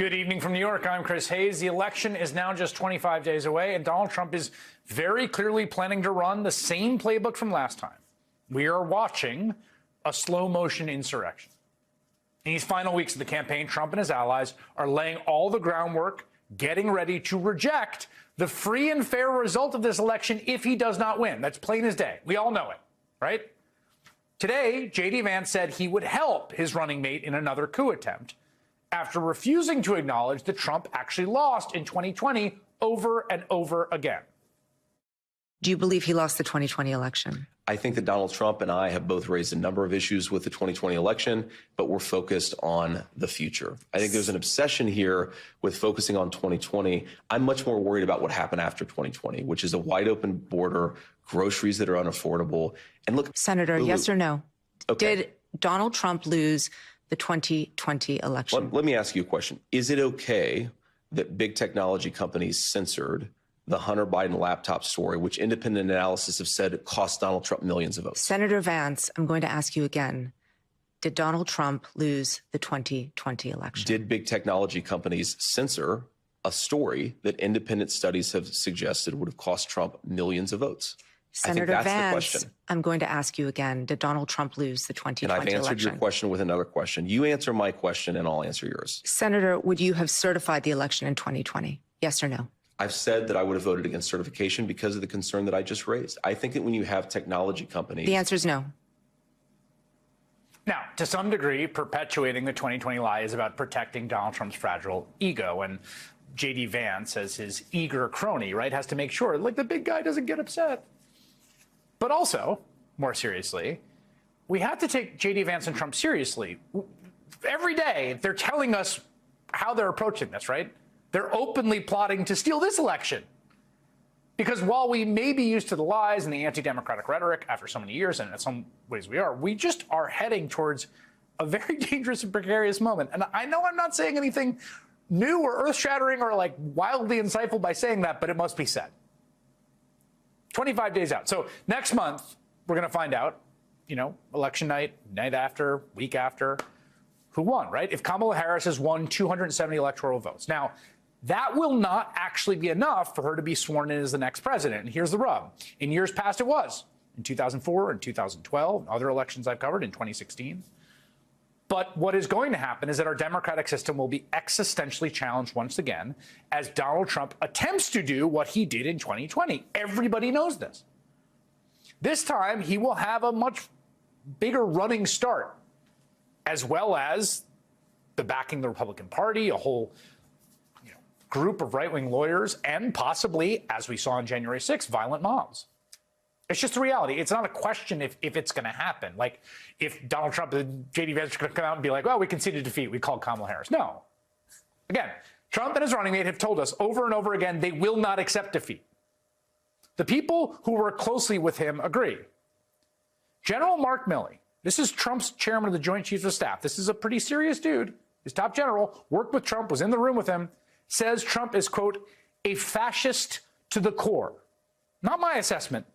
Good evening from New York. I'm Chris Hayes. The election is now just 25 days away, and Donald Trump is very clearly planning to run the same playbook from last time. We are watching a slow-motion insurrection. In these final weeks of the campaign, Trump and his allies are laying all the groundwork, getting ready to reject the free and fair result of this election if he does not win. That's plain as day. We all know it, right? Today, J.D. Vance said he would help his running mate in another coup attempt after refusing to acknowledge that Trump actually lost in 2020 over and over again. Do you believe he lost the 2020 election? I think that Donald Trump and I have both raised a number of issues with the 2020 election, but we're focused on the future. I think there's an obsession here with focusing on 2020. I'm much more worried about what happened after 2020, which is a wide open border, groceries that are unaffordable. And look, Senator, yes or no? Okay. Did Donald Trump lose the 2020 election? Let me ask you a question. Is it okay that big technology companies censored the Hunter Biden laptop story, which independent analysis have said it cost Donald Trump millions of votes? Senator Vance, I'm going to ask you again. Did Donald Trump lose the 2020 election? Did big technology companies censor a story that independent studies have suggested would have cost Trump millions of votes? Senator I think that's Vance, the question. I'm going to ask you again. Did Donald Trump lose the 2020 election? And I've answered your question with another question. You answer my question and I'll answer yours. Senator, would you have certified the election in 2020? Yes or no? I've said that I would have voted against certification because of the concern that I just raised. I think that when you have technology companies... The answer is no. Now, to some degree, perpetuating the 2020 lie is about protecting Donald Trump's fragile ego. And J.D. Vance, as his eager crony, right, has to make sure, like, the big guy doesn't get upset. But also, more seriously, we have to take J.D. Vance and Trump seriously. Every day, they're telling us how they're approaching this, right? They're openly plotting to steal this election. Because while we may be used to the lies and the anti-democratic rhetoric after so many years, and in some ways we just are heading towards a very dangerous and precarious moment. And I know I'm not saying anything new or earth-shattering or like wildly insightful by saying that, but it must be said. 25 days out. So next month, we're going to find out, election night, night after, week after, who won, right? If Kamala Harris has won 270 electoral votes. Now, that will not actually be enough for her to be sworn in as the next president. And here's the rub. In years past, it was. In 2004 and 2012, other elections I've covered in 2016. But what is going to happen is that our democratic system will be existentially challenged once again as Donald Trump attempts to do what he did in 2020. Everybody knows this. This time, he will have a much bigger running start, as well as the backing of the Republican Party, a whole group of right-wing lawyers, and possibly, as we saw on January 6th, violent mobs. It's just a reality. It's not a question if it's going to happen. Like, if Donald Trump and J.D. Vance are going to come out and be like, well, we conceded defeat, we called Kamala Harris. No. Again, Trump and his running mate have told us over and over again they will not accept defeat. The people who work closely with him agree. General Mark Milley, this is Trump's chairman of the Joint Chiefs of Staff. This is a pretty serious dude. His top general worked with Trump, was in the room with him, says Trump is, quote, a fascist to the core. Not my assessment.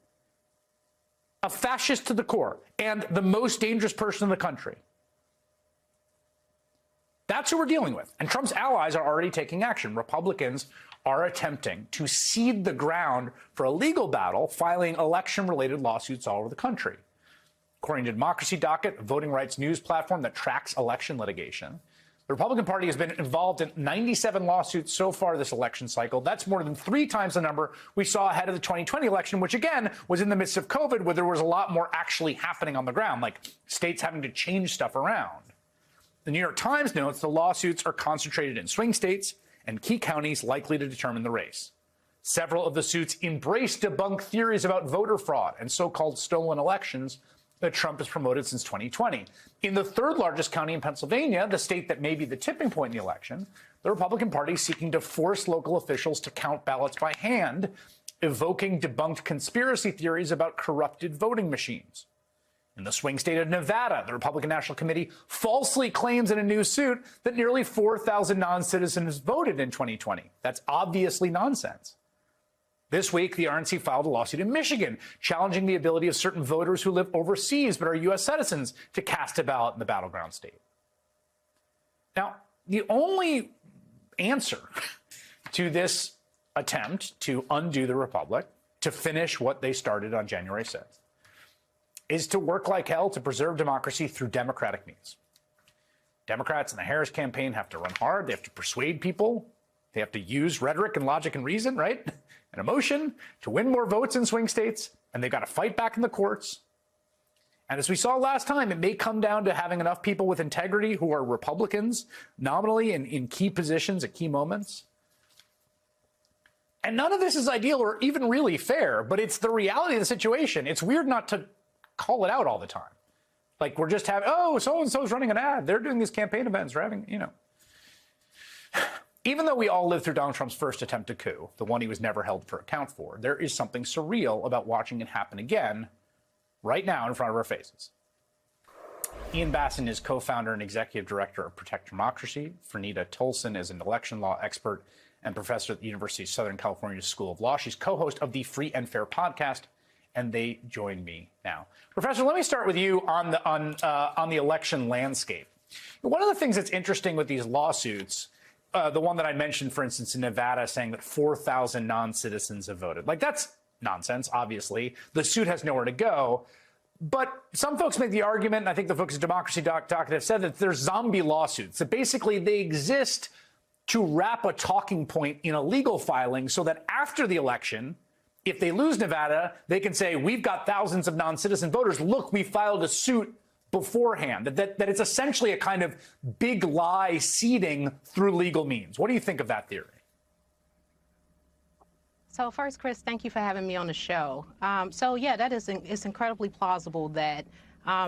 A fascist to the core and the most dangerous person in the country. That's who we're dealing with. And Trump's allies are already taking action. Republicans are attempting to seed the ground for a legal battle, filing election-related lawsuits all over the country. According to Democracy Docket, a voting rights news platform that tracks election litigation, the Republican Party has been involved in 97 lawsuits so far this election cycle. That's more than 3 times the number we saw ahead of the 2020 election, which, again, was in the midst of COVID, where there was a lot more actually happening on the ground, like states having to change stuff around. The New York Times notes the lawsuits are concentrated in swing states and key counties likely to determine the race. Several of the suits embrace debunked theories about voter fraud and so-called stolen elections that Trump has promoted since 2020. In the third largest county in Pennsylvania, the state that may be the tipping point in the election, the Republican Party is seeking to force local officials to count ballots by hand, evoking debunked conspiracy theories about corrupted voting machines. In the swing state of Nevada, the Republican National Committee falsely claims in a new suit that nearly 4,000 non-citizens voted in 2020. That's obviously nonsense. This week, the RNC filed a lawsuit in Michigan challenging the ability of certain voters who live overseas but are U.S. citizens to cast a ballot in the battleground state. Now, the only answer to this attempt to undo the republic, to finish what they started on January 6th, is to work like hell to preserve democracy through democratic means. Democrats in the Harris campaign have to run hard. They have to persuade people. They have to use rhetoric and logic and reason, right? And emotion to win more votes in swing states. And they've got to fight back in the courts. And as we saw last time, it may come down to having enough people with integrity who are Republicans, nominally in key positions at key moments. And none of this is ideal or even really fair, but it's the reality of the situation. It's weird not to call it out all the time. Like we're just having, oh, so-and-so's running an ad. They're doing these campaign events. We're having, you know. Even though we all lived through Donald Trump's first attempt at coup, the one he was never held for account for, there is something surreal about watching it happen again right now in front of our faces. Ian Basson is co-founder and executive director of Protect Democracy. Fernita Tolson is an election law expert and professor at the University of Southern California School of Law. She's co-host of the Free and Fair podcast, and they join me now. Professor, let me start with you on the election landscape. One of the things that's interesting with these lawsuits, the one that I mentioned, for instance, in Nevada, saying that 4,000 non-citizens have voted. Like, that's nonsense, obviously. The suit has nowhere to go. But some folks make the argument, and I think the folks at Democracy Docket have said that there's zombie lawsuits, that basically they exist to wrap a talking point in a legal filing so that after the election, if they lose Nevada, they can say, we've got thousands of non-citizen voters. Look, we filed a suit beforehand. That it's essentially a kind of big lie seeding through legal means. What do you think of that theory? So first, Chris, thank you for having me on the show. So yeah, it's incredibly plausible that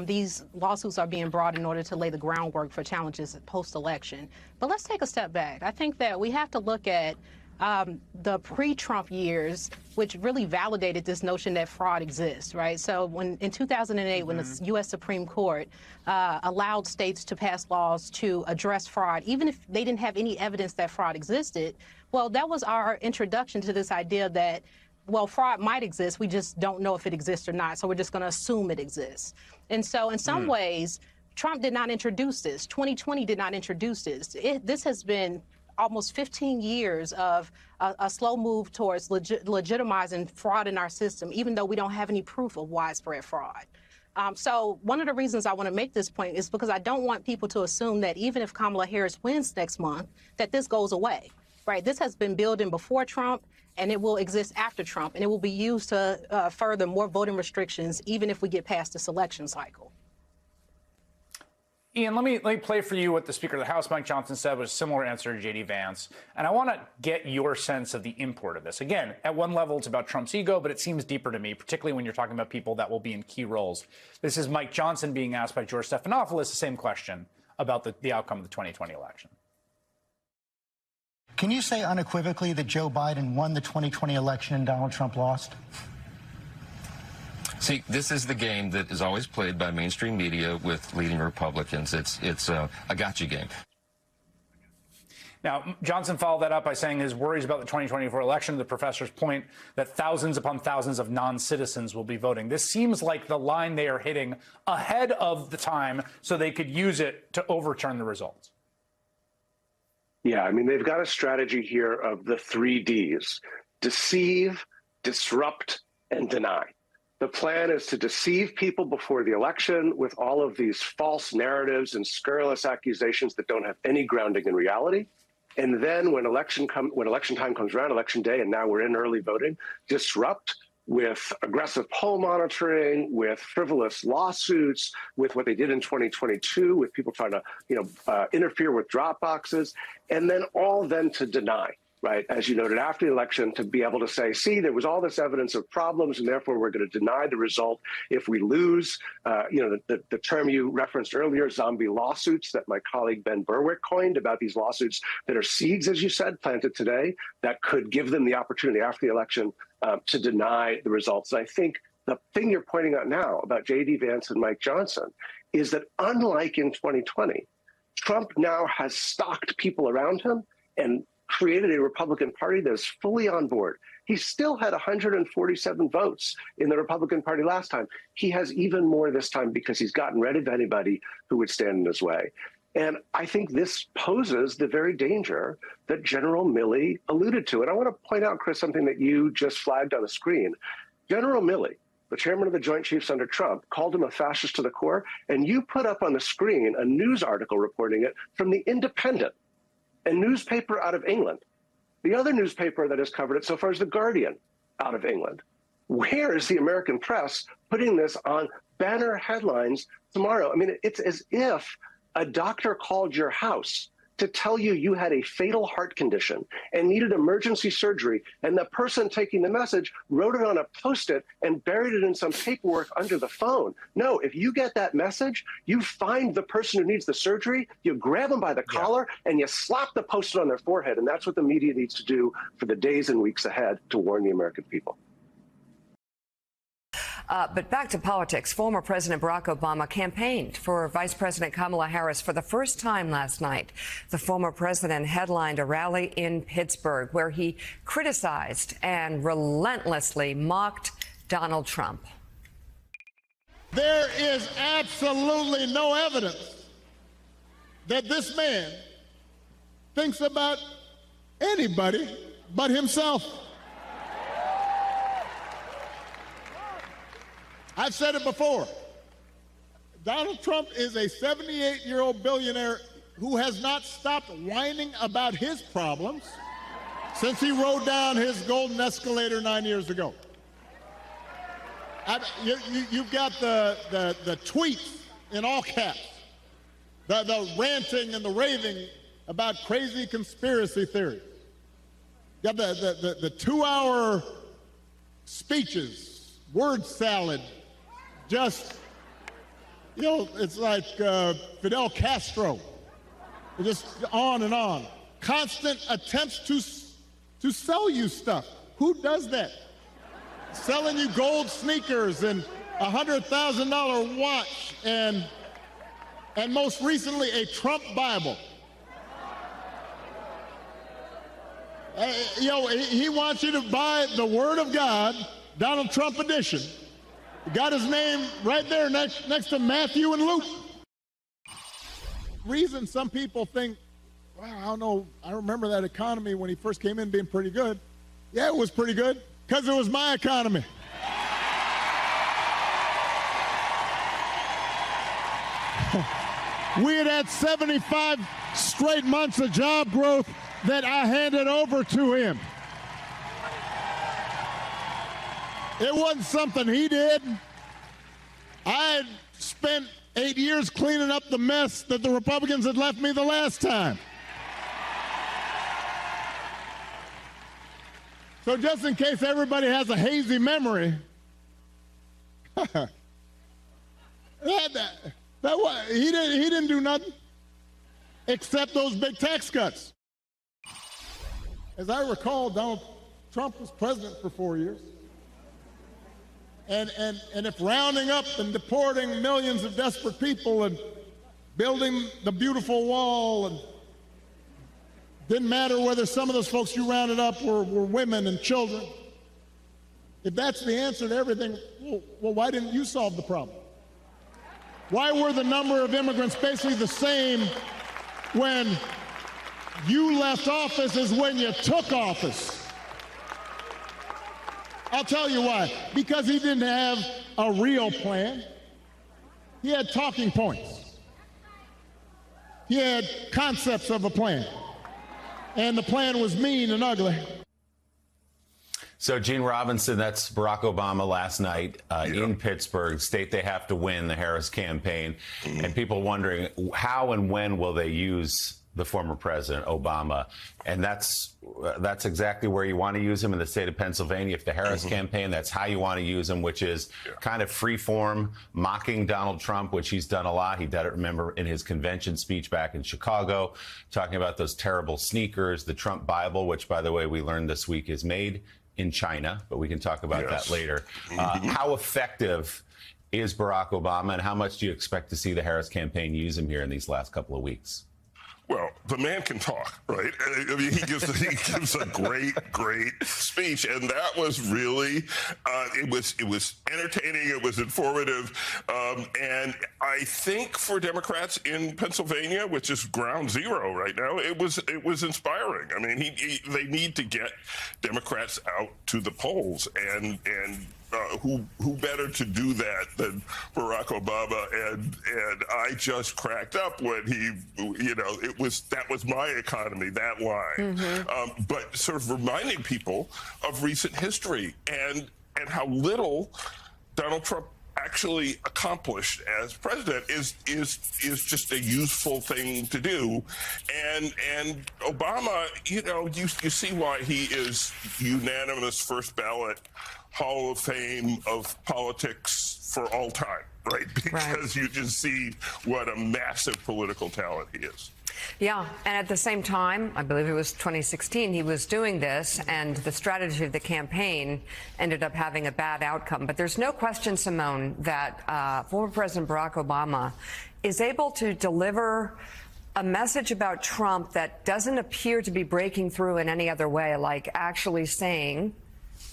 these lawsuits are being brought in order to lay the groundwork for challenges post-election. But let's take a step back. I think that we have to look at the pre-Trump years, which really validated this notion that fraud exists, right? So when in 2008, when the U.S. Supreme Court allowed states to pass laws to address fraud, even if they didn't have any evidence that fraud existed, well, that was our introduction to this idea that, well, fraud might exist. We just don't know if it exists or not. So we're just going to assume it exists. And so in some ways, Trump did not introduce this. 2020 did not introduce this. This has been almost 15 years of a slow move towards legitimizing fraud in our system, even though we don't have any proof of widespread fraud. So one of the reasons I want to make this point is because I don't want people to assume that even if Kamala Harris wins next month, that this goes away, right? This has been building before Trump, and it will exist after Trump, and it will be used to further more voting restrictions, even if we get past this election cycle. Ian, let me play for you what the Speaker of the House, Mike Johnson, said was a similar answer to J.D. Vance. And I want to get your sense of the import of this. Again, at one level, it's about Trump's ego, but it seems deeper to me, particularly when you're talking about people that will be in key roles. This is Mike Johnson being asked by George Stephanopoulos the same question about the outcome of the 2020 election. Can you say unequivocally that Joe Biden won the 2020 election and Donald Trump lost? See, this is the game that is always played by mainstream media with leading Republicans. It's a gotcha game. Now, Johnson followed that up by saying his worries about the 2024 election, the professor's point that thousands upon thousands of non-citizens will be voting. This seems like the line they are hitting ahead of the time so they could use it to overturn the results. Yeah, I mean, they've got a strategy here of the 3 Ds: deceive, disrupt, and deny. The plan is to deceive people before the election with all of these false narratives and scurrilous accusations that don't have any grounding in reality. And then when election time comes around, election day, and now we're in early voting, disrupt with aggressive poll monitoring, with frivolous lawsuits, with what they did in 2022, with people trying to, interfere with drop boxes, and then to deny. Right, as you noted, after the election, to be able to say, see, there was all this evidence of problems, and therefore we're going to deny the result if we lose. The term you referenced earlier, zombie lawsuits, that my colleague Ben Berwick coined about these lawsuits that are seeds, as you said, planted today, that could give them the opportunity after the election to deny the results. And I think the thing you're pointing out now about J.D. Vance and Mike Johnson is that unlike in 2020, Trump now has stocked people around him and created a Republican Party that is fully on board. He still had 147 votes in the Republican Party last time. He has even more this time because he's gotten rid of anybody who would stand in his way. And I think this poses the very danger that General Milley alluded to. And I want to point out, Chris, something that you just flagged on the screen. General Milley, the chairman of the Joint Chiefs under Trump, called him a fascist to the core. And you put up on the screen a news article reporting it from The Independent, a newspaper out of England. The other newspaper that has covered it so far is The Guardian out of England. Where is the American press putting this on banner headlines tomorrow? I mean, it's as if a doctor called your house to tell you you had a fatal heart condition and needed emergency surgery, and the person taking the message wrote it on a Post-it and buried it in some paperwork under the phone. No, if you get that message, you find the person who needs the surgery, you grab them by the collar, and you slap the Post-it on their forehead. And that's what the media needs to do for the days and weeks ahead to warn the American people. But back to politics. Former President Barack Obama campaigned for Vice President Kamala Harris for the first time last night. The former president headlined a rally in Pittsburgh where he criticized and relentlessly mocked Donald Trump. There is absolutely no evidence that this man thinks about anybody but himself. I've said it before. Donald Trump is a 78-year-old billionaire who has not stopped whining about his problems since he rode down his golden escalator 9 years ago. You've got the tweets in all caps, the ranting and the raving about crazy conspiracy theories. You got the 2-hour speeches, word salad. Just, you know, it's like Fidel Castro, just on and on. Constant attempts to sell you stuff. Who does that? Selling you gold sneakers and a $100,000 watch and most recently a Trump Bible. You know, he wants you to buy the Word of God, Donald Trump edition. Got his name right there next to Matthew and Luke. Reason some people think, well, I don't know, I remember that economy when he first came in being pretty good. Yeah, it was pretty good, because it was my economy. We had 75 straight months of job growth that I handed over to him. It wasn't something he did. I had spent 8 years cleaning up the mess that the Republicans had left me the last time. So just in case everybody has a hazy memory, he didn't do nothing except those big tax cuts. As I recall, Donald Trump was president for 4 years. And if rounding up and deporting millions of desperate people and building the beautiful wall, and didn't matter whether some of those folks you rounded up were women and children, if that's the answer to everything, well, why didn't you solve the problem? Why were the number of immigrants basically the same when you left office as when you took office? I'll tell you why. Because he didn't have a real plan. He had talking points. He had concepts of a plan. And the plan was mean and ugly. So, Gene Robinson, that's Barack Obama last night in Pittsburgh, state they have to win, the Harris campaign. And people wondering how and when will they use the former president, Obama. And that's exactly where you want to use him, in the state of Pennsylvania. If the Harris campaign, that's how you want to use him, which is kind of free form, mocking Donald Trump, which he's done a lot. He did it, remember, in his convention speech back in Chicago, talking about those terrible sneakers, the Trump Bible, which, by the way, we learned this week is made in China, but we can talk about that later. How effective is Barack Obama, and how much do you expect to see the Harris campaign use him here in these last couple of weeks? Well, the man can talk, right? I mean, he gives a great speech, and that was really it was entertaining, it was informative, and I think for Democrats in Pennsylvania, which is ground zero right now, it was inspiring. I mean, they need to get Democrats out to the polls, and who better to do that than Barack Obama? And I just cracked up when he, that was my economy, that line. But sort of reminding people of recent history and how little Donald Trump actually accomplished as president is just a useful thing to do. And Obama, you see why he is unanimous first ballot Hall of Fame of politics for all time, right? Because you just see what a massive political talent he is. Yeah, and at the same time, I believe it was 2016, he was doing this, and the strategy of the campaign ended up having a bad outcome. But there's no question, Simone, that former President Barack Obama is able to deliver a message about Trump that doesn't appear to be breaking through in any other way, like actually saying,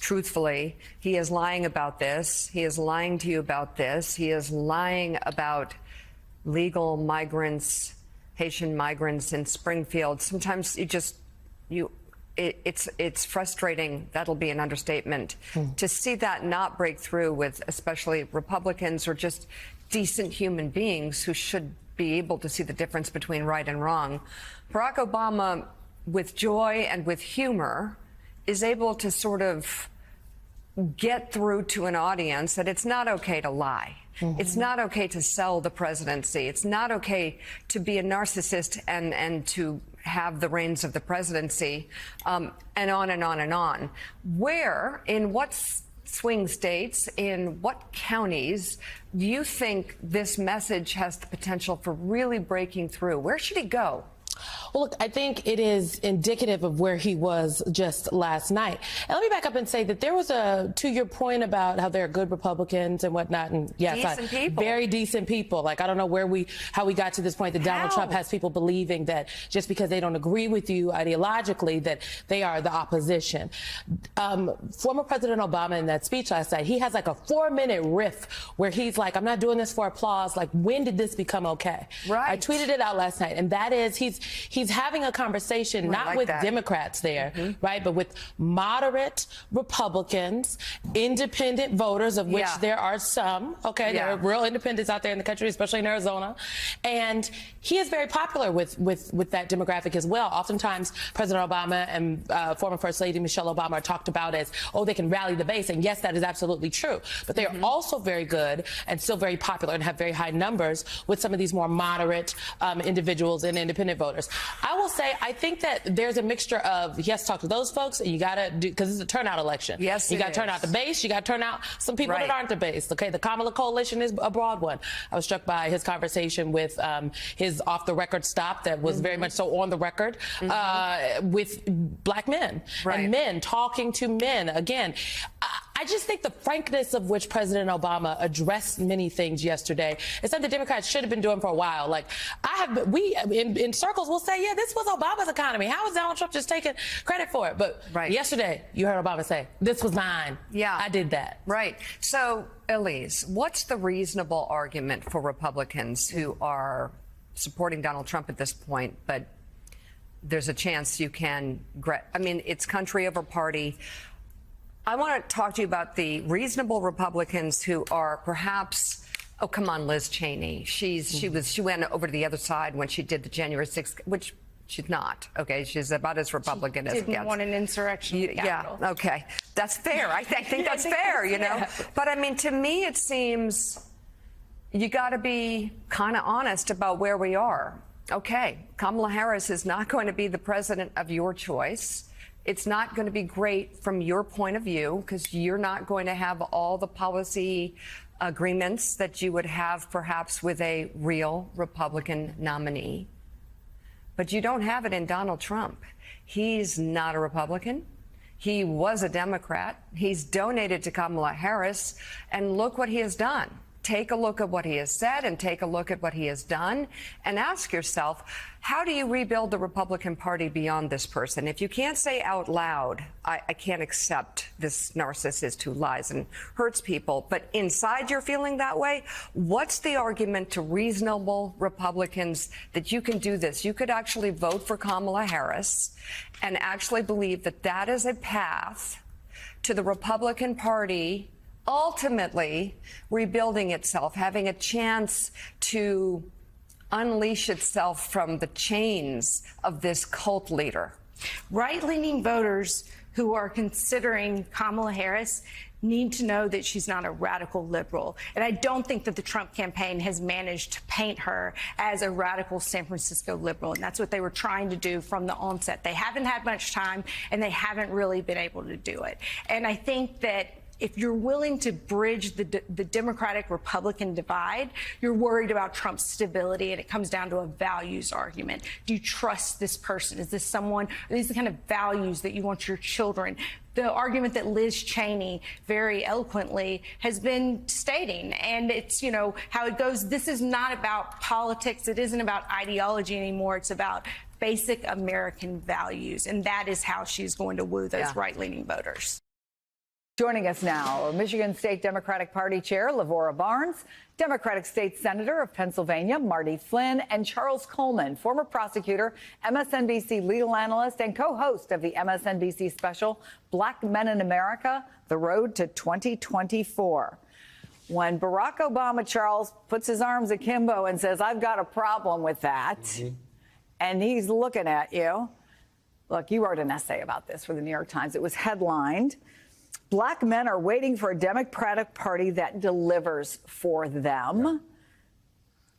truthfully, he is lying about this, he is lying to you about this, he is lying about legal migrants, Haitian migrants in Springfield. Sometimes it's frustrating. That'll be an understatement to see that not break through with especially Republicans or just decent human beings who should be able to see the difference between right and wrong. Barack Obama, with joy and with humor, is able to sort of get through to an audience that it's not okay to lie. It's not okay to sell the presidency. It's not okay to be a narcissist and to have the reins of the presidency, and on and on and on. Where, in what swing states, in what counties do you think this message has the potential for really breaking through? Where should he go? Well, look, I think it is indicative of where he was just last night. And let me back up and say that there was to your point about how there are good Republicans and whatnot, and yes, decent people. Very decent people. Like, I don't know how we got to this point that Donald Trump has people believing that just because they don't agree with you ideologically that they are the opposition. Former President Obama, in that speech last night, he has like a 4-minute riff where he's like, I'm not doing this for applause. Like, when did this become okay? Right. I tweeted it out last night, and that is he's having a conversation not with Democrats there, right, but with moderate Republicans, independent voters, of which there are some, okay, there are real independents out there in the country, especially in Arizona, and he is very popular with that demographic as well. Oftentimes, President Obama and former First Lady Michelle Obama are talked about as, oh, they can rally the base, and yes, that is absolutely true, but they are also very good and still very popular and have very high numbers with some of these more moderate individuals and independent voters. I will say, I think that there's a mixture of, yes, talk to those folks, and you got to do, because it's a turnout election. Yes, you got to turn out the base, you got to turn out some people that aren't the base. Okay, the Kamala coalition is a broad one. I was struck by his conversation with his off-the-record stop that was very much so on the record with black men and men talking to men. Again, I just think the frankness of which President Obama addressed many things yesterday is something the Democrats should have been doing for a while. Like, in circles will say, yeah, this was Obama's economy. How is Donald Trump just taking credit for it? But yesterday, you heard Obama say, this was mine. Yeah. I did that. Right. So, Elise, what's the reasonable argument for Republicans who are supporting Donald Trump at this point, but there's a chance you can, I mean, it's country over party. I want to talk to you about the reasonable Republicans who are perhaps, oh, come on, Liz Cheney. She went over to the other side when she did the January 6th, which she's not. Okay, she's about as Republican as it gets. Didn't want an insurrection in the Capitol. Yeah, okay. That's fair. I think that's fair, you know. But I mean, to me, it seems you got to be kind of honest about where we are. Okay, Kamala Harris is not going to be the president of your choice. It's not going to be great from your point of view because you're not going to have all the policy agreements that you would have perhaps with a real Republican nominee. But you don't have it in Donald Trump. He's not a Republican. He was a Democrat. He's donated to Kamala Harris. And look what he has done take a look at what he has said and take a look at what he has done and ask yourself, how do you rebuild the Republican Party beyond this person? If you can't say out loud, I can't accept this narcissist who lies and hurts people, but inside you're feeling that way, what's the argument to reasonable Republicans that you can do this? You could actually vote for Kamala Harris and actually believe that that is a path to the Republican Party ultimately rebuilding itself, having a chance to unleash itself from the chains of this cult leader. Right-leaning voters who are considering Kamala Harris need to know that she's not a radical liberal. And I don't think that the Trump campaign has managed to paint her as a radical San Francisco liberal. And that's what they were trying to do from the onset. They haven't had much time, and they haven't really been able to do it. And I think that if you're willing to bridge the Democratic-Republican divide, you're worried about Trump's stability, and it comes down to a values argument. Do you trust this person? Is this someone, are these the kind of values that you want your children? The argument that Liz Cheney very eloquently has been stating, and it's, you know, how it goes, this is not about politics. It isn't about ideology anymore. It's about basic American values, and that is how she's going to woo those right-leaning voters. Joining us now, Michigan State Democratic Party Chair Lavora Barnes, Democratic State Senator of Pennsylvania Marty Flynn, and Charles Coleman, former prosecutor, MSNBC legal analyst, and co-host of the MSNBC special Black Men in America, The Road to 2024. When Barack Obama, Charles, puts his arms akimbo and says, I've got a problem with that, and he's looking at you. Look, you wrote an essay about this for the New York Times. It was headlined, Black men are waiting for a Democratic Party that delivers for them.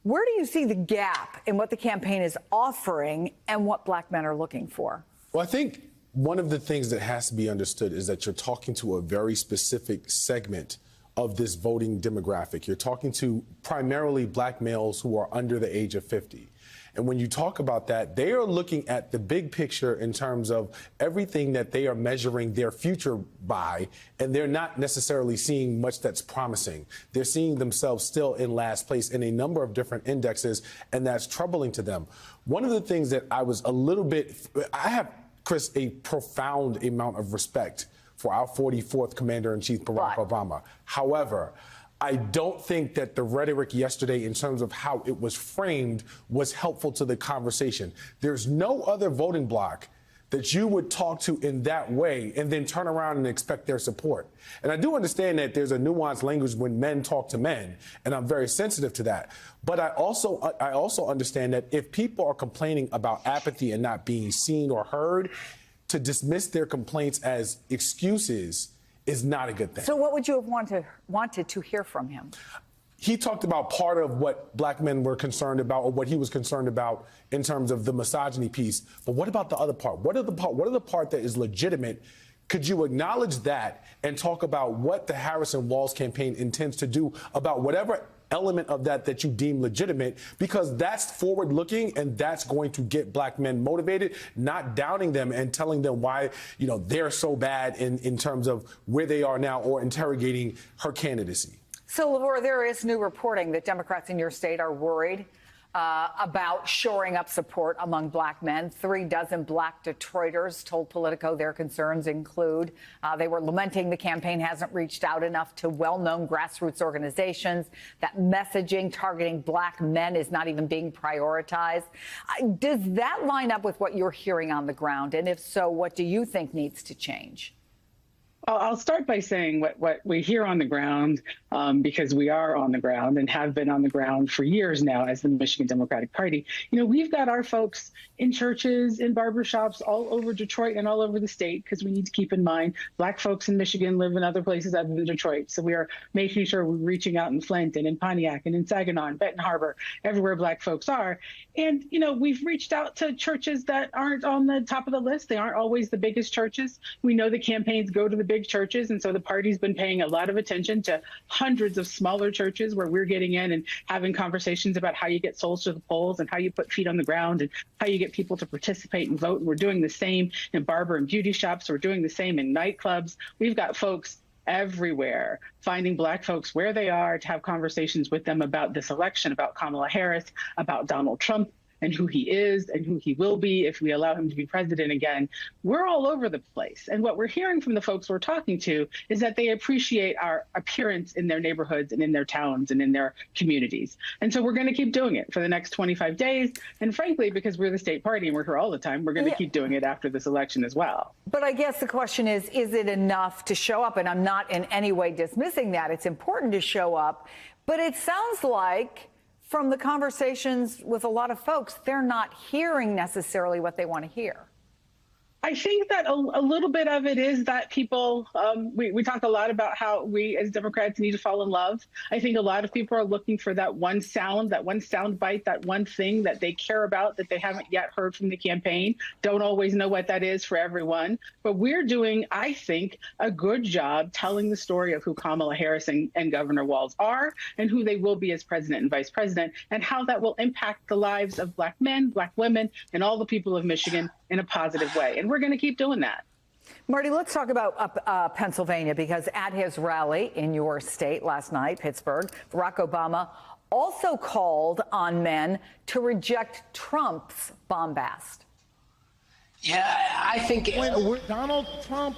Where do you see the gap in what the campaign is offering and what black men are looking for? Well, I think one of the things that has to be understood is that you're talking to a very specific segment of this voting demographic. You're talking to primarily black males who are under the age of 50. And when you talk about that, they are looking at the big picture in terms of everything that they are measuring their future by, and they're not necessarily seeing much that's promising. They're seeing themselves still in last place in a number of different indexes, and that's troubling to them. One of the things that I was a little bit, I have, Chris, a profound amount of respect for our 44th Commander-in-Chief, Barack Obama. However, I don't think that the rhetoric yesterday in terms of how it was framed was helpful to the conversation. There's no other voting bloc that you would talk to in that way and then turn around and expect their support. And I do understand that there's a nuanced language when men talk to men, and I'm very sensitive to that. But I also understand that if people are complaining about apathy and not being seen or heard, to dismiss their complaints as excuses is not a good thing. So what would you have wanted to hear from him? He talked about part of what black men were concerned about, or what he was concerned about in terms of the misogyny piece. But what about the other part? What are the part that is legitimate? Could you acknowledge that and talk about what the Harris and Walz campaign intends to do about whatever element of that you deem legitimate, because that's forward looking and that's going to get black men motivated, not downing them and telling them why, you know, they're so bad in terms of where they are now or interrogating her candidacy. So, Lavora, there is new reporting that Democrats in your state are worried about shoring up support among black men. 36 black Detroiters told Politico their concerns include they were lamenting the campaign hasn't reached out enough to well-known grassroots organizations, that messaging targeting black men is not even being prioritized. Does that line up with what you're hearing on the ground? And if so, what do you think needs to change? I'll start by saying what we hear on the ground, because we are on the ground and have been on the ground for years now as the Michigan Democratic Party. You know, we've got our folks in churches, in barbershops, all over Detroit and all over the state, because we need to keep in mind black folks in Michigan live in other places other than Detroit. So we are making sure we're reaching out in Flint and in Pontiac and in Saginaw and Benton Harbor, everywhere black folks are. And, you know, we've reached out to churches that aren't on the top of the list. They aren't always the biggest churches. We know the campaigns go to the big churches, and so the party's been paying a lot of attention to hundreds of smaller churches where we're getting in and having conversations about how you get souls to the polls and how you put feet on the ground and how you get people to participate and vote. And we're doing the same in barber and beauty shops. We're doing the same in nightclubs. We've got folks everywhere, finding Black folks where they are to have conversations with them about this election, about Kamala Harris, about Donald Trump, and who he is and who he will be if we allow him to be president again. We're all over the place. And what we're hearing from the folks we're talking to is that they appreciate our appearance in their neighborhoods and in their towns and in their communities. And so we're going to keep doing it for the next 25 days. And frankly, because we're the state party and we're here all the time, we're going to keep doing it after this election as well. But I guess the question is it enough to show up? And I'm not in any way dismissing that. It's important to show up. But it sounds like, from the conversations with a lot of folks, they're not hearing necessarily what they want to hear. I think that a little bit of it is that people, we talk a lot about how we as Democrats need to fall in love. I think a lot of people are looking for that one sound bite, that one thing that they care about that they haven't yet heard from the campaign. Don't always know what that is for everyone. But we're doing, I think, a good job telling the story of who Kamala Harris and Governor Walz are and who they will be as president and vice president and how that will impact the lives of Black men, Black women, and all the people of Michigan in a positive way. And we're going to keep doing that. Marty, let's talk about Pennsylvania, because at his rally in your state last night, Pittsburgh, Barack Obama also called on men to reject Trump's bombast. Yeah, I think when Donald Trump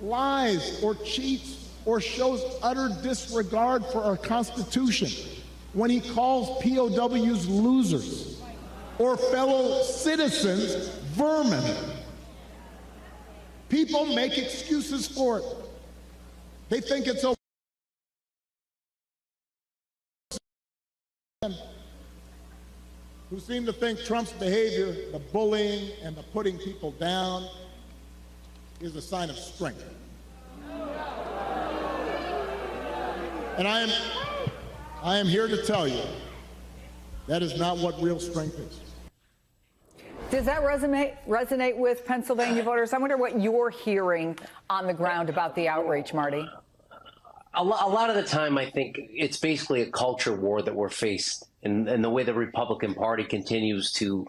lies or cheats or shows utter disregard for our Constitution, when he calls POWs losers or fellow citizens vermin, people make excuses for it. They think it's okay. Who seem to think Trump's behavior, the bullying and the putting people down, is a sign of strength. And I am here to tell you that is not what real strength is. Does that resonate with Pennsylvania voters? I wonder what you're hearing on the ground about the outreach, Marty. A lot of the time, I think it's basically a culture war that we're faced, and the way the Republican Party continues to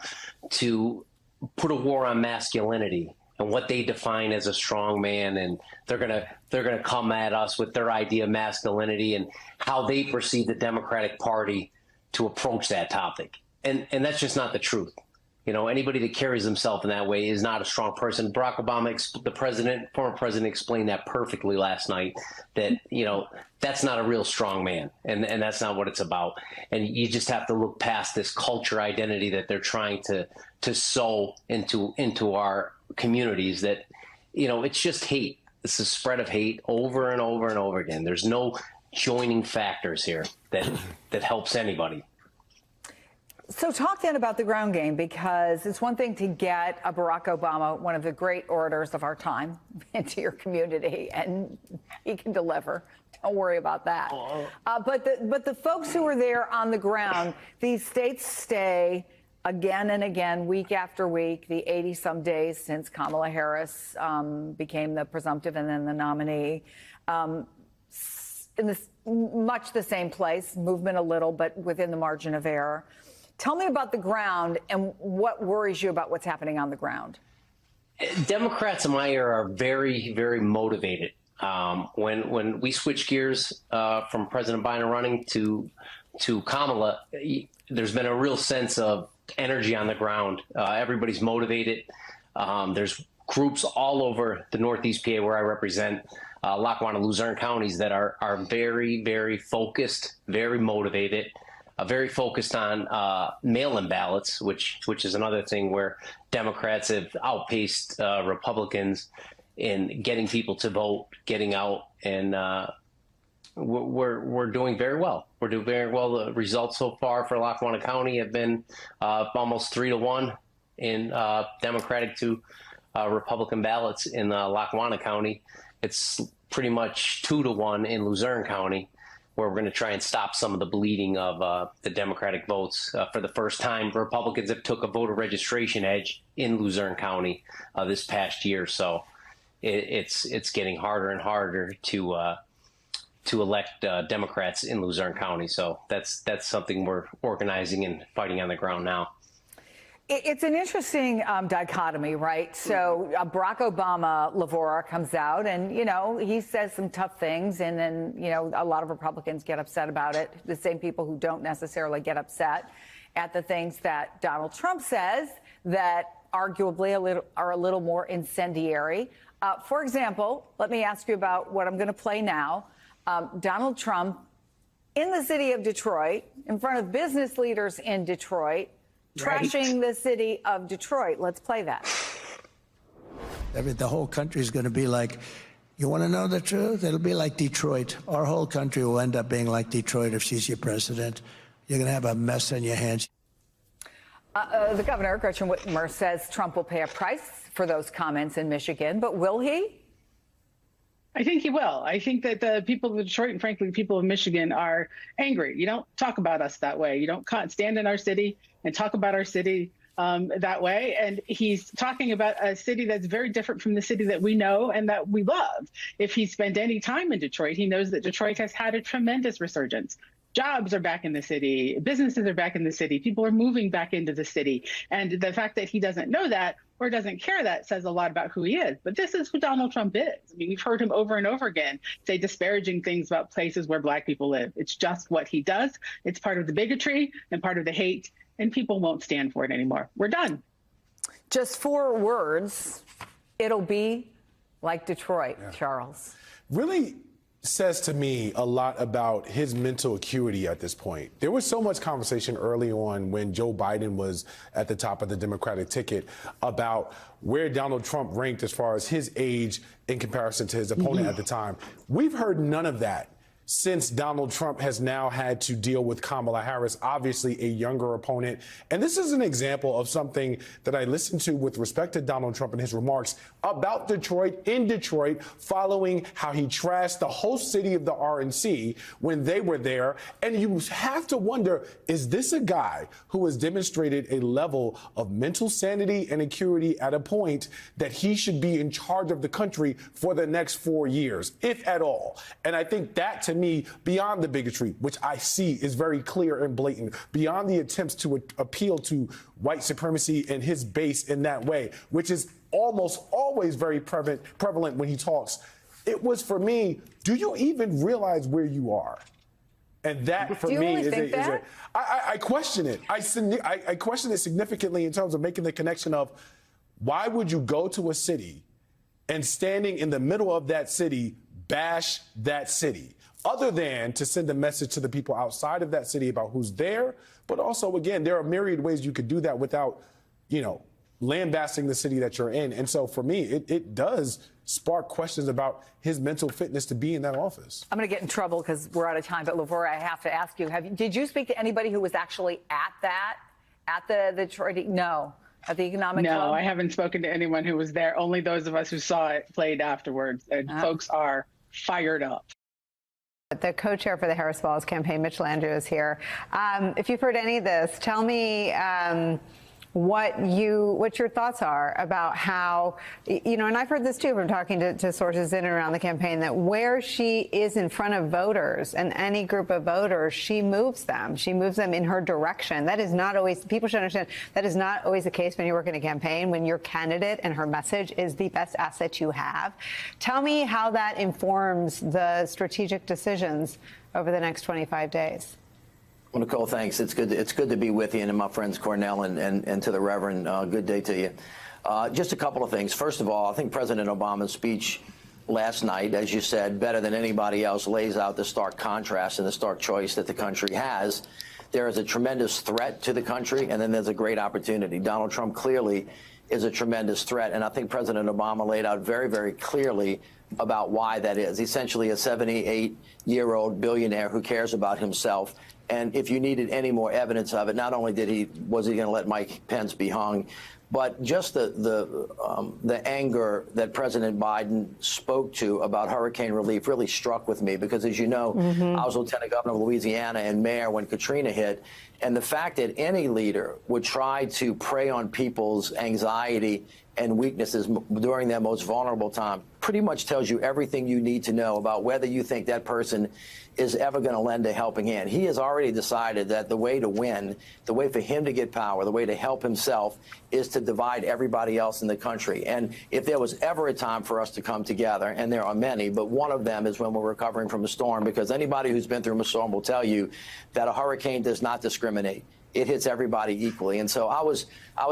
put a war on masculinity and what they define as a strong man, and they're gonna come at us with their idea of masculinity and how they perceive the Democratic Party to approach that topic, and that's just not the truth. You know, anybody that carries himself in that way is not a strong person. Barack Obama, the former president, explained that perfectly last night, that, you know, that's not a real strong man, and that's not what it's about. And you just have to look past this culture identity that they're trying to sow into our communities, that, you know, it's just hate. It's the spread of hate over and over and over again. There's no joining factors here that helps anybody. So talk then about the ground game, because it's one thing to get a Barack Obama, one of the great orators of our time, into your community, and he can deliver. Don't worry about that. But the folks who are there on the ground, these states stay again and again, week after week, the 80-some days since Kamala Harris became the presumptive and then the nominee, in this much the same place, movement a little, but within the margin of error. Tell me about the ground and what worries you about what's happening on the ground. Democrats in my era are very, very motivated. When we switch gears from President Biden running to Kamala, there's been a real sense of energy on the ground. Everybody's motivated. There's groups all over the Northeast PA where I represent, Lackawanna, Luzerne counties that are very, very focused, very motivated. Very focused on mail-in ballots, which is another thing where Democrats have outpaced Republicans in getting people to vote, getting out, and we're doing very well. We're doing very well. The results so far for Lackawanna County have been almost 3-1 in Democratic to Republican ballots in Lackawanna County. It's pretty much 2-1 in Luzerne County, where we're going to try and stop some of the bleeding of the Democratic votes. For the first time, Republicans have took a voter registration edge in Luzerne County this past year. So it's getting harder and harder to elect Democrats in Luzerne County. So that's something we're organizing and fighting on the ground now. It's an interesting dichotomy, right? So Barack Obama, Lavora, comes out and, you know, he says some tough things. And then, you know, a lot of Republicans get upset about it. The same people who don't necessarily get upset at the things that Donald Trump says that arguably are a little more incendiary. For example, let me ask you about what I'm going to play now. Donald Trump in the city of Detroit, in front of business leaders in Detroit, trashing the city of Detroit. Let's play that. The whole country is going to be like, you want to know the truth? It'll be like Detroit. Our whole country will end up being like Detroit if she's your president. You're going to have a mess on your hands. The governor, Gretchen Whitmer, says Trump will pay a price for those comments in Michigan, but will he? I think he will. I think that the people of Detroit and, frankly, the people of Michigan are angry. You don't talk about us that way. You don't stand in our city and talk about our city that way. And he's talking about a city that's very different from the city that we know and that we love. If he spent any time in Detroit, he knows that Detroit has had a tremendous resurgence. Jobs are back in the city. Businesses are back in the city. People are moving back into the city. And the fact that he doesn't know that or doesn't care that says a lot about who he is. But this is who Donald Trump is. I mean, we've heard him over and over again say disparaging things about places where Black people live. It's just what he does. It's part of the bigotry and part of the hate, and people won't stand for it anymore. We're done. Just 4 words. It'll be like Detroit, Charles. Really says to me a lot about his mental acuity at this point. There was so much conversation early on when Joe Biden was at the top of the Democratic ticket about where Donald Trump ranked as far as his age in comparison to his opponent at the time. We've heard none of that since Donald Trump has now had to deal with Kamala Harris, obviously a younger opponent. And this is an example of something that I listened to with respect to Donald Trump and his remarks about Detroit, in Detroit, following how he trashed the whole city of the RNC when they were there. And you have to wonder, is this a guy who has demonstrated a level of mental sanity and acuity at a point that he should be in charge of the country for the next 4 years, if at all? And I think that, to me, beyond the bigotry, which I see is very clear and blatant, beyond the attempts to appeal to white supremacy and his base in that way, which is almost always very prevalent when he talks, it was, for me, do you even realize where you are? And that, for me, I question it. I question it significantly in terms of making the connection of why would you go to a city and standing in the middle of that city bash that city, other than to send a message to the people outside of that city about who's there. But also, again, there are myriad ways you could do that without, you know, lambasting the city that you're in. And so for me, it does spark questions about his mental fitness to be in that office. I'm going to get in trouble because we're out of time. But, Lavora, I have to ask you, did you speak to anybody who was actually at the Detroit? No. At the economic club? No, I haven't spoken to anyone who was there. Only those of us who saw it played afterwards. And folks are fired up. The co-chair for the Harris Walz campaign, Mitch Landrieu, is here. If you've heard any of this, tell me what your thoughts are about how, you know, and I've heard this too from talking to sources in and around the campaign, that where she is in front of voters and any group of voters, she moves them. She moves them in her direction. That is not always, people should understand, that is not always the case when you work in a campaign, when your candidate and her message is the best asset you have. Tell me how that informs the strategic decisions over the next 25 days. Well, Nicole, thanks. It's good to be with you, and my friends Cornell and to the Reverend. Good day to you. Just a couple of things. First of all, I think President Obama's speech last night, as you said, better than anybody else, lays out the stark contrast and the stark choice that the country has. There is a tremendous threat to the country, and then there's a great opportunity. Donald Trump clearly is a tremendous threat, and I think President Obama laid out very, very clearly about why that is. Essentially a 78-year-old billionaire who cares about himself. And if you needed any more evidence of it, not only was he going to let Mike Pence be hung, but just the anger that President Biden spoke to about hurricane relief really struck with me because, as you know, I was Lieutenant Governor of Louisiana and mayor when Katrina hit. And the fact that any leader would try to prey on people's anxiety and weaknesses during their most vulnerable time pretty much tells you everything you need to know about whether you think that person is ever going to lend a helping hand. He has already decided that the way to win, the way for him to get power, the way to help himself is to divide everybody else in the country. And if there was ever a time for us to come together, and there are many, but one of them is when we're recovering from a storm, because anybody who's been through a storm will tell you that a hurricane does not discriminate. It hits everybody equally. And so I was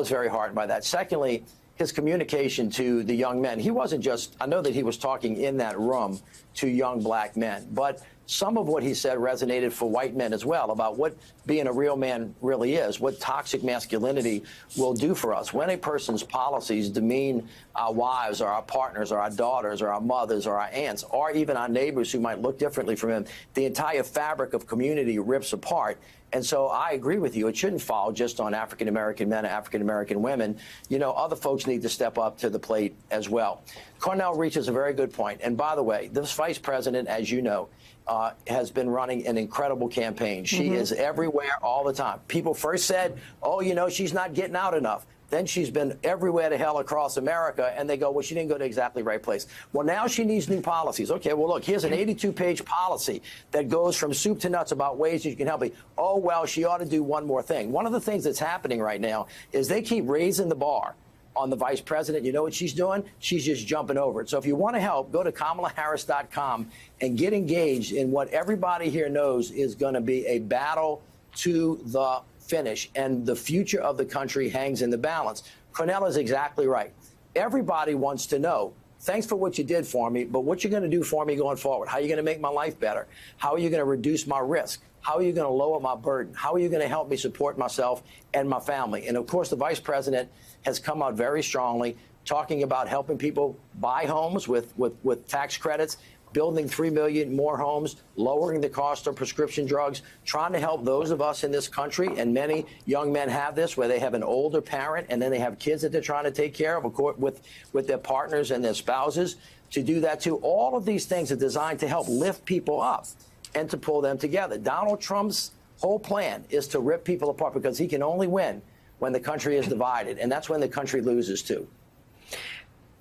very heartened by that. Secondly, his communication to the young men. He wasn't just, I know that he was talking in that room to young black men, but some of what he said resonated for white men as well about what being a real man really is, what toxic masculinity will do for us. When a person's policies demean our wives or our partners or our daughters or our mothers or our aunts or even our neighbors who might look differently from him, the entire fabric of community rips apart. And so I agree with you. It shouldn't fall just on African-American men or African-American women. You know, other folks need to step up to the plate as well. Cornell reaches a very good point. And by the way, this vice president, as you know, has been running an incredible campaign. She is everywhere all the time. People first said, oh, you know, she's not getting out enough. Then she's been everywhere to hell across America, and they go, well, she didn't go to exactly the right place. Well, now she needs new policies. Okay, well, look, here's an 82-page policy that goes from soup to nuts about ways that you can help me. Oh, well, she ought to do one more thing. One of the things that's happening right now is they keep raising the bar on the vice president. You know what she's doing? She's just jumping over it. So if you want to help, go to KamalaHarris.com and get engaged in what everybody here knows is going to be a battle to the finish, and the future of the country hangs in the balance. Cornell is exactly right. Everybody wants to know, thanks for what you did for me, but what you're going to do for me going forward. How are you going to make my life better? How are you going to reduce my risk? How are you going to lower my burden? How are you going to help me support myself and my family? And of course, the vice president has come out very strongly talking about helping people buy homes with tax credits, building 3 million more homes, lowering the cost of prescription drugs, trying to help those of us in this country, and many young men have this, where they have an older parent and then they have kids that they're trying to take care of with their partners and their spouses, to do that too. All of these things are designed to help lift people up and to pull them together. Donald Trump's whole plan is to rip people apart, because he can only win when the country is divided, and that's when the country loses too.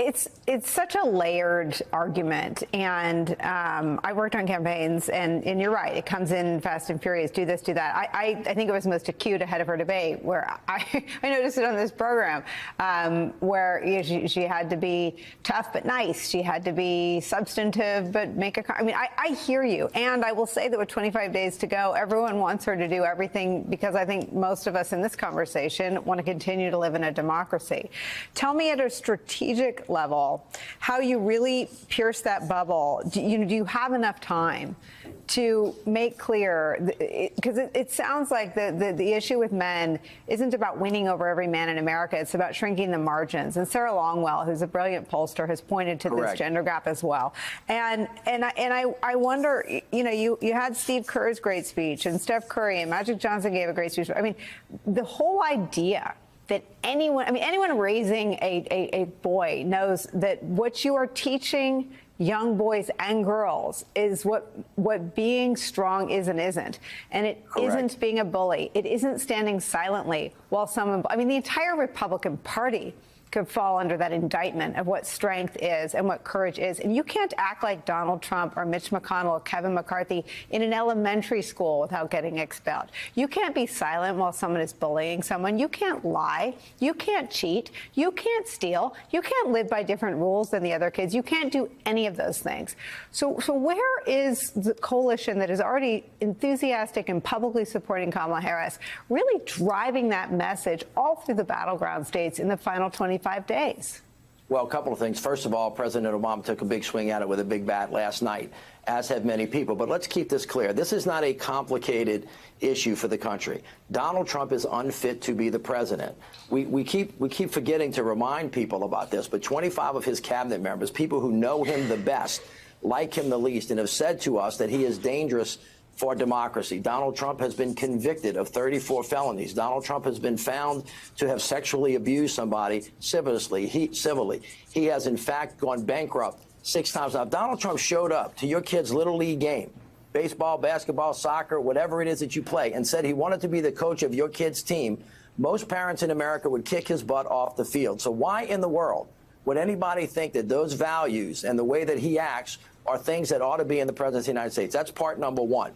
It's such a layered argument, and I worked on campaigns, and you're right, it comes in fast and furious, do this, do that. I think it was most acute ahead of her debate, where I noticed it on this program, where she had to be tough but nice, she had to be substantive but make a, I mean, I hear you, and I will say that with 25 days to go, everyone wants her to do everything, because I think most of us in this conversation want to continue to live in a democracy. Tell me, at a strategic level, how you really pierce that bubble. Do you have enough time to make clear, because it sounds like the issue with men isn't about winning over every man in America, it's about shrinking the margins. And Sarah Longwell, who's a brilliant pollster, has pointed to this gender gap as well. And I wonder, you know, you had Steve Kerr's great speech, and Steph Curry and Magic Johnson gave a great speech. I mean, the whole idea that anyone raising a boy knows that what you are teaching young boys and girls is what being strong is and isn't. And it isn't being a bully. It isn't standing silently while the entire Republican Party could fall under that indictment of what strength is and what courage is. And you can't act like Donald Trump or Mitch McConnell or Kevin McCarthy in an elementary school without getting expelled. You can't be silent while someone is bullying someone. You can't lie. You can't cheat. You can't steal. You can't live by different rules than the other kids. You can't do any of those things. So where is the coalition that is already enthusiastic and publicly supporting Kamala Harris really driving that message all through the battleground states in the final 25 days? Well, a couple of things. First of all, President Obama took a big swing at it with a big bat last night, as have many people. But let's keep this clear. This is not a complicated issue for the country. Donald Trump is unfit to be the president. We keep forgetting to remind people about this, but 25 of his cabinet members, people who know him the best, like him the least, and have said to us that he is dangerous for democracy. Donald Trump has been convicted of 34 felonies. Donald Trump has been found to have sexually abused somebody civilly. He has, in fact, gone bankrupt 6 times. Now, if Donald Trump showed up to your kid's Little League game, baseball, basketball, soccer, whatever it is that you play, and said he wanted to be the coach of your kid's team, most parents in America would kick his butt off the field. So why in the world would anybody think that those values and the way that he acts are things that ought to be in the president of the United States? That's part number one.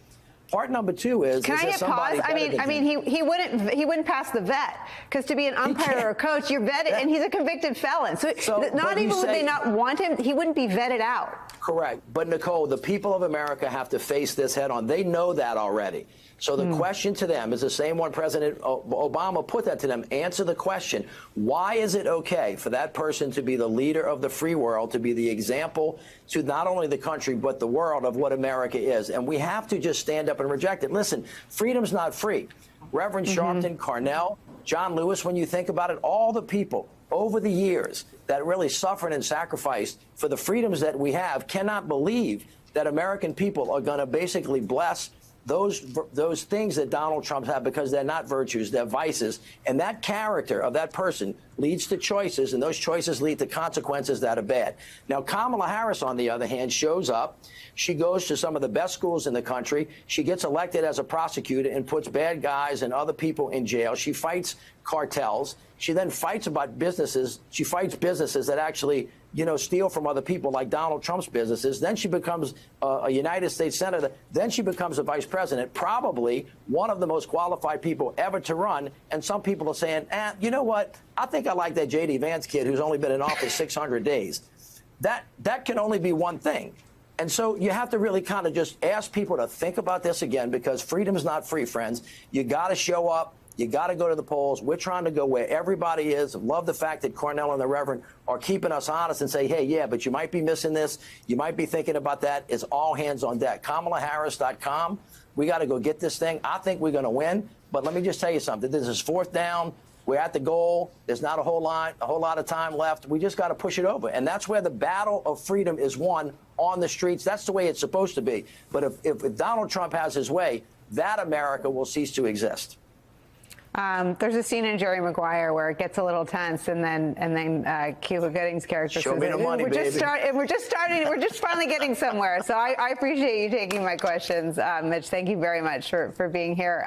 Part number two is. Can I get pause? I mean, he wouldn't pass the vet, because to be an umpire or a coach, you're vetted, and he's a convicted felon. So not even would they not want him, he wouldn't be vetted out. Correct. But Nicole, the people of America have to face this head on. They know that already. So the question to them is the same one President Obama put that to them. Answer the question. Why is it okay for that person to be the leader of the free world, to be the example to not only the country but the world of what America is? And we have to just stand up and reject it. Listen, freedom's not free. Reverend Sharpton, Cornell, John Lewis, when you think about it, all the people over the years that really suffered and sacrificed for the freedoms that we have cannot believe that American people are going to basically bless those things that Donald Trump have, because they're not virtues, they're vices. And that character of that person leads to choices, and those choices lead to consequences that are bad. Now, Kamala Harris, on the other hand, shows up. She goes to some of the best schools in the country. She gets elected as a prosecutor and puts bad guys and other people in jail. She fights cartels. She then fights about businesses. She fights businesses that actually, steal from other people, like Donald Trump's businesses. Then she becomes a United States senator. Then she becomes a vice president, probably one of the most qualified people ever to run. And some people are saying, you know what? I think I like that J.D. Vance kid who's only been in office 600 days. That can only be one thing. And so you have to really kind of just ask people to think about this again, because freedom is not free, friends. You got to show up. You got to go to the polls. We're trying to go where everybody is. Love the fact that Cornell and the Reverend are keeping us honest and say, hey, yeah, but you might be missing this. You might be thinking about that. It's all hands on deck. KamalaHarris.com. We got to go get this thing. I think we're going to win. But let me just tell you something. This is fourth down. We're at the goal. There's not a whole lot of time left. We just got to push it over. And that's where the battle of freedom is won, on the streets. That's the way it's supposed to be. But if Donald Trump has his way, that America will cease to exist. There's a scene in Jerry Maguire where it gets a little tense, and then Cuba Gooding's character says, we're just finally getting somewhere. So I appreciate you taking my questions, Mitch. Thank you very much for being here.